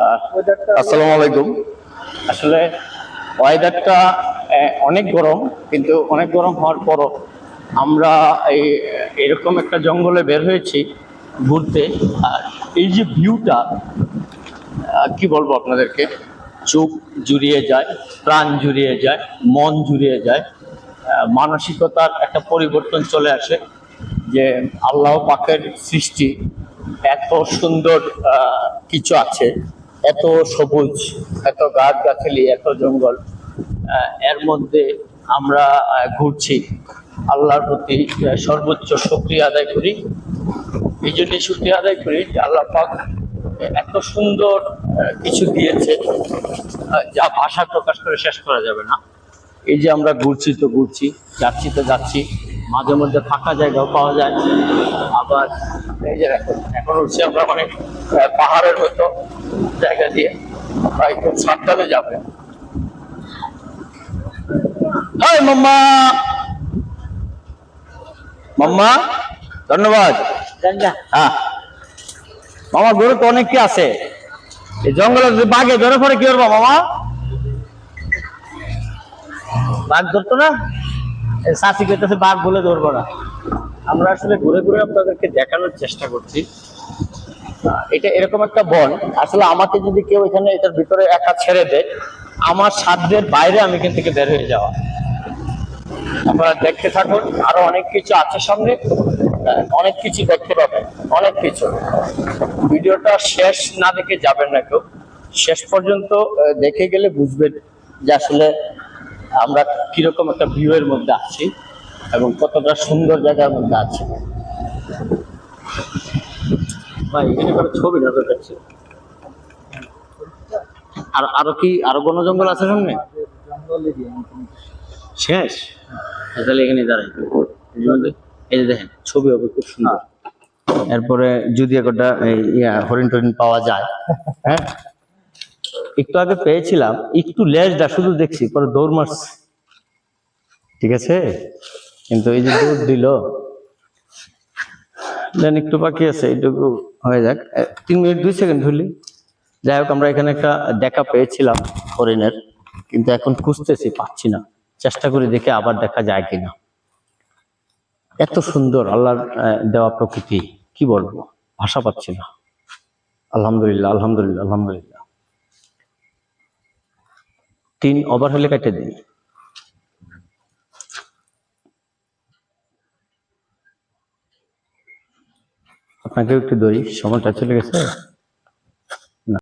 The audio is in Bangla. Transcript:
আসসালামু আলাইকুম। আসলে ওয়েদারটা অনেক গরম, কিন্তু অনেক গরম হওয়ার পরও আমরা এরকম একটা জঙ্গলে বের হয়েছি ঘুরতে। আর এই যে ভিউটা, কি বলবো আপনাদেরকে, চোখ জুড়িয়ে যায়, প্রাণ জুড়িয়ে যায়, মন জুড়িয়ে যায়। মানসিকতার একটা পরিবর্তন চলে আসে যে আল্লাহ পাকের সৃষ্টি এত সুন্দর কিছু আছে, এত সবুজ, এত গাছগাছালি, এত জঙ্গল, এর মধ্যে আমরা ঘুরছি। আল্লাহর প্রতি সর্বোচ্চ শুকরিয়া আদায় করি। এই জন্যই শুকরিয়া আদায় করি যে আল্লাহ পাক এত সুন্দর কিছু দিয়েছে, যা ভাষা প্রকাশ করে শেষ করা যাবে না। এই যে আমরা ঘুরছি তো ঘুরছি, যাচ্ছি তো যাচ্ছি, মাঝে মধ্যে ফাঁকা জায়গাও পাওয়া যায়। আবার এই যে এখন হচ্ছে আমরা অনেক পাহাড়ের মতো জায়গা দিয়ে একদম সাবধানে যাবে। মাম্মা, মাম্মা, ধন্যবাদ। হ্যাঁ মামা, গরু তো অনেক কি আছে এই জঙ্গলে, বাঘে ধরে পড়ে কি করবো মামা? বাঘ ধরতো না, চাষি করতেছে বাঘ বলে ধরবো না। আমরা আসলে ঘুরে ঘুরে আপনাদেরকে দেখানোর চেষ্টা করছি। এটা এরকম একটা বন, আসলে আমাকে যদি কেউ এখানে এটার ভিতরে একা ছেড়ে দেয়, আমার সাধ্যের বাইরে আমি এখান থেকে বের হয়ে যাওয়া। আপনারা দেখতে থাকুন, আরো অনেক কিছু আছে সামনে, অনেক কিছু দেখতে পাবেন, অনেক কিছু। ভিডিওটা শেষ না দেখে যাবেন না কেউ, শেষ পর্যন্ত দেখে গেলে বুঝবেন যে আসলে আমরা কিরকম একটা ভিউ এর মধ্যে আছি এবং কতটা সুন্দর জায়গার মধ্যে আছি। ভাই এখানে কোনো ছবি না তো দেখছি। আর আরো কি আরো বন জঙ্গল আছে সামনে? শেষ? তাহলে এখানে দাঁড়াই, এই যে দেখেন ছবি হবে খুব সুন্দর। এরপরে যদি একটা হরিণ টরিণ পাওয়া যায়। হ্যাঁ, একটু আগে পেয়েছিলাম, একটু লেজটা শুধু দেখছি, পরে দৌড় মারছি। ঠিক আছে, কিন্তু এই যে দৌড় দিল, দেন একটু বাকি আছে, এইটুকু হয়ে যাক। 3 মিনিট 2 সেকেন্ড হইলি। যাই হোক, আমরা এখানে একটা দেখা পেয়েছিলাম হরিণের, কিন্তু এখন খুঁজতেছি, পাচ্ছি না। চেষ্টা করি দেখে আবার দেখা যায় কিনা। এত সুন্দর আল্লাহর দেওয়া প্রকৃতি, কি বলবো, ভাষা পাচ্ছি না। আলহামদুলিল্লাহ, আলহামদুলিল্লাহ, আলহামদুলিল্লাহ। 3 ওভার হলে কেটে দিই। আপনাকেও একটু ধরি, সময়টা চলে গেছে।